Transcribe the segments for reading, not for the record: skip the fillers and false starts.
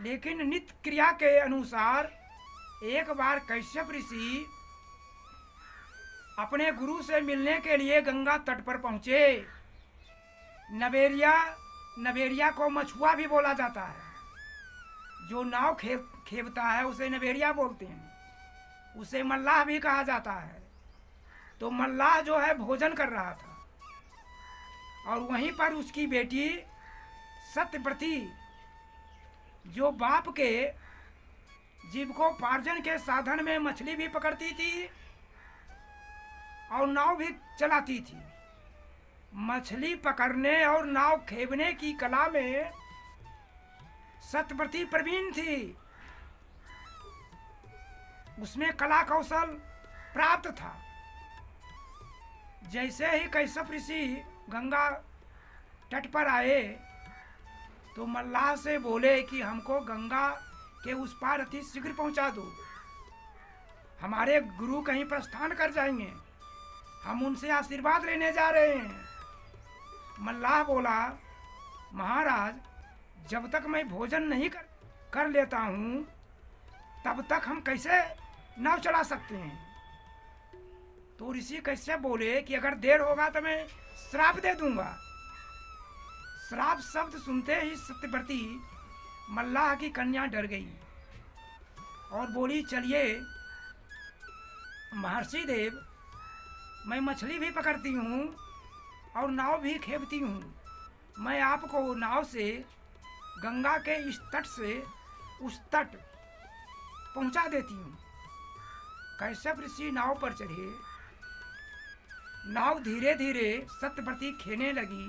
लेकिन नित्य क्रिया के अनुसार एक बार कश्यप ऋषि अपने गुरु से मिलने के लिए गंगा तट पर पहुंचे। नवेरिया नवेरिया को मछुआ भी बोला जाता है। जो नाव खेवता है उसे नवेरिया बोलते हैं। उसे मल्लाह भी कहा जाता है। तो मल्लाह जो है भोजन कर रहा था और वहीं पर उसकी बेटी सत्यव्रती जो बाप के जीविकोपार्जन के साधन में मछली भी पकड़ती थी और नाव भी चलाती थी। मछली पकड़ने और नाव खेवने की कला में सत्यव्रती प्रवीण थी। उसमें कला कौशल प्राप्त था। जैसे ही कश्यप ऋषि गंगा तट पर आए तो मल्लाह से बोले कि हमको गंगा के उस पार अति शीघ्र पहुंचा दो। हमारे गुरु कहीं प्रस्थान कर जाएंगे, हम उनसे आशीर्वाद लेने जा रहे हैं। मल्लाह बोला, महाराज, जब तक मैं भोजन नहीं कर लेता हूँ तब तक हम कैसे नाव चला सकते हैं। तो ऋषि कैसे बोले कि अगर देर होगा तो मैं श्राप दे दूंगा। श्राप शब्द सुनते ही सत्यव्रती मल्लाह की कन्या डर गई और बोली, चलिए महर्षि देव, मैं मछली भी पकड़ती हूँ और नाव भी खेवती हूँ। मैं आपको नाव से गंगा के इस तट से उस तट पहुँचा देती हूँ। कश्यप ऋषि नाव पर चढ़े। नाव धीरे धीरे सत्यव्रती खेने लगी।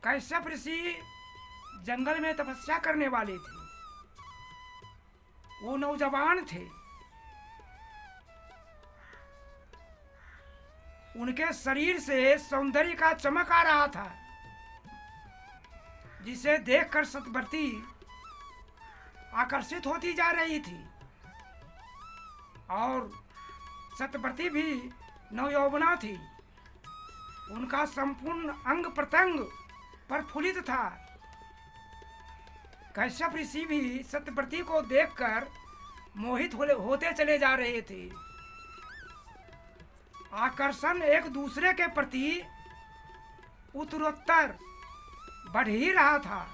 कश्यप ऋषि जंगल में तपस्या करने वाले थे। वो नौजवान थे। उनके शरीर से सौंदर्य का चमक आ रहा था, जिसे देखकर सत्यव्रती आकर्षित होती जा रही थी। और सत्यव्रती भी नवयौवना थी। उनका संपूर्ण अंग प्रत्यंग प्रफुल्लित था। कश्यप ऋषि भी सत्यव्रती को देखकर मोहित होते चले जा रहे थे। आकर्षण एक दूसरे के प्रति उत्तरोत्तर बढ़ ही रहा था।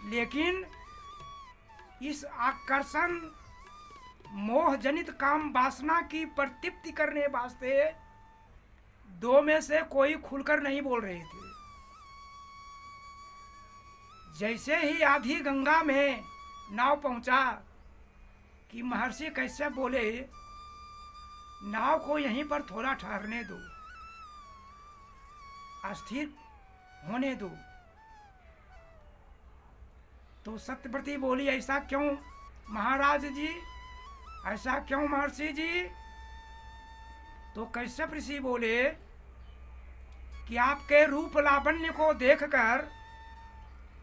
लेकिन इस आकर्षण मोह जनित काम वासना की प्रतिप्ति करने वास्ते दो में से कोई खुलकर नहीं बोल रहे थे। जैसे ही आधी गंगा में नाव पहुंचा कि महर्षि कश्यप बोले, नाव को यहीं पर थोड़ा ठहरने दो, अस्थिर होने दो। तो सत्यव्रती बोली, ऐसा क्यों महाराज जी, ऐसा क्यों महर्षि जी? तो कश्यप ऋषि बोले कि आपके रूप लावण्य को देखकर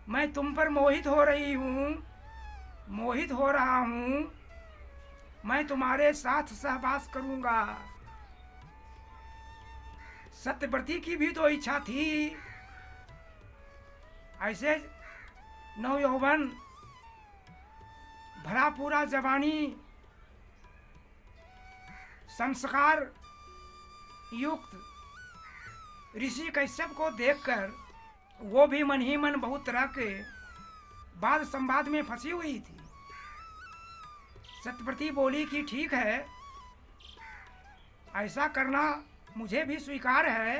मैं तुम पर मोहित हो रही हूँ, मोहित हो रहा हूँ। मैं तुम्हारे साथ सहवास करूंगा। सत्यव्रती की भी तो इच्छा थी। ऐसे नवयौवन भरा पूरा जवानी संस्कार युक्त ऋषि कश्यप को देखकर वो भी मन ही मन बहुत तरह के वाद संवाद में फंसी हुई थी। सत्यव्रती बोली कि ठीक है, ऐसा करना मुझे भी स्वीकार है,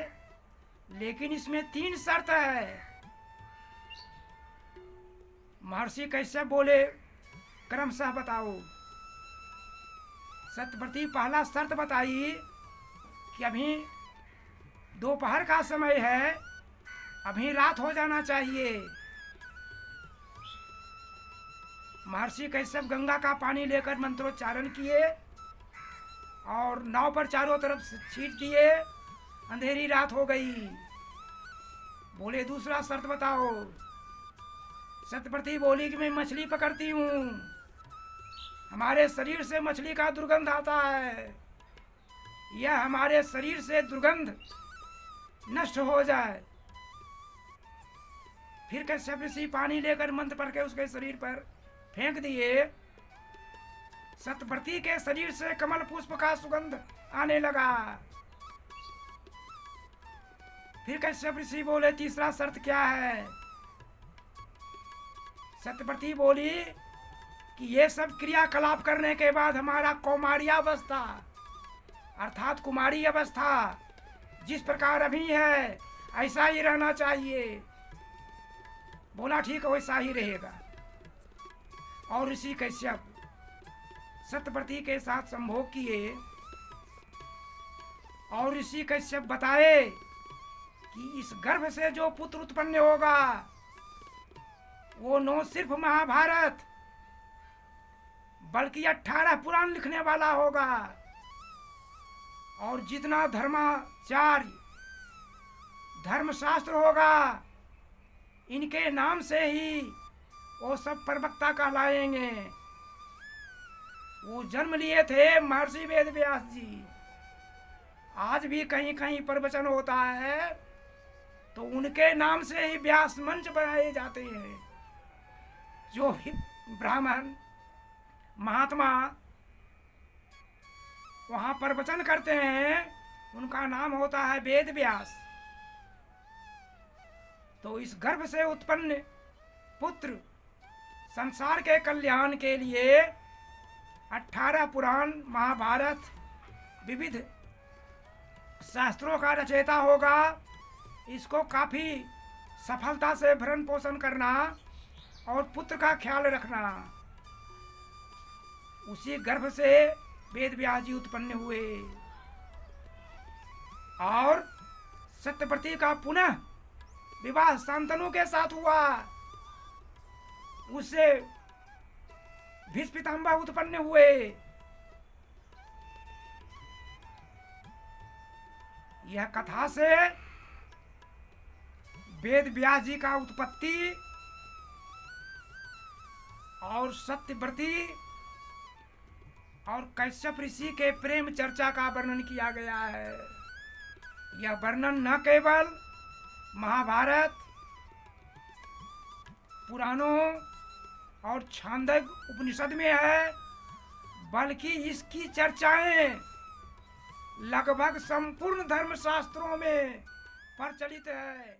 लेकिन इसमें 3 शर्त है। महर्षि कश्यप बोले, क्रमशः बताओ। सत्यव्रती पहला शर्त बताई कि अभी दोपहर का समय है, अभी रात हो जाना चाहिए। महर्षि कश्यप गंगा का पानी लेकर मंत्रोच्चारण किए और नाव पर चारों तरफ छींट दिए। अंधेरी रात हो गई। बोले, दूसरा शर्त बताओ। सत्यव्रती बोली कि मैं मछली पकड़ती हूँ, हमारे शरीर से मछली का दुर्गंध आता है। यह हमारे शरीर से दुर्गंध नष्ट हो जाए फिर कश्यप ऋषि पानी लेकर मंत्र पढ़ के उसके शरीर पर फेंक दिए। सत्यव्रती के शरीर से कमल पुष्प का सुगंध आने लगा। फिर कश्यप ऋषि बोले, तीसरा शर्त क्या है? सत्यव्रती बोली कि ये सब क्रियाकलाप करने के बाद हमारा कौमार्यावस्था अर्थात कुमारी अवस्था जिस प्रकार अभी है ऐसा ही रहना चाहिए। बोला ठीक है, वैसा ही रहेगा। और ऋषि कश्यप सत्यव्रती के साथ संभोग किए और ऋषि कश्यप बताए कि इस गर्भ से जो पुत्र उत्पन्न होगा वो न सिर्फ महाभारत बल्कि 18 पुराण लिखने वाला होगा और जितना धर्माचार्य धर्मशास्त्र होगा इनके नाम से ही वो सब प्रवक्ता कहलाएंगे। वो जन्म लिए थे महर्षि वेदव्यास जी। आज भी कहीं कहीं प्रवचन होता है तो उनके नाम से ही व्यास मंच बनाए जाते हैं। जो ब्राह्मण महात्मा वहाँ प्रवचन करते हैं उनका नाम होता है वेद व्यास। तो इस गर्भ से उत्पन्न पुत्र संसार के कल्याण के लिए 18 पुराण महाभारत विविध शास्त्रों का रचयिता होगा। इसको काफी सफलता से भरण पोषण करना और पुत्र का ख्याल रखना। उसी गर्भ से वेद व्यास जी उत्पन्न हुए और सत्यव्रती का पुनः विवाह शांतनु के साथ हुआ। उससे भीष्म पितामह उत्पन्न हुए। यह कथा से वेद व्यास जी का उत्पत्ति और सत्यव्रती और कश्यप ऋषि के प्रेम चर्चा का वर्णन किया गया है। यह वर्णन न केवल महाभारत पुराणों और छांदोग्य उपनिषद में है बल्कि इसकी चर्चाएं लगभग संपूर्ण धर्मशास्त्रों में प्रचलित है।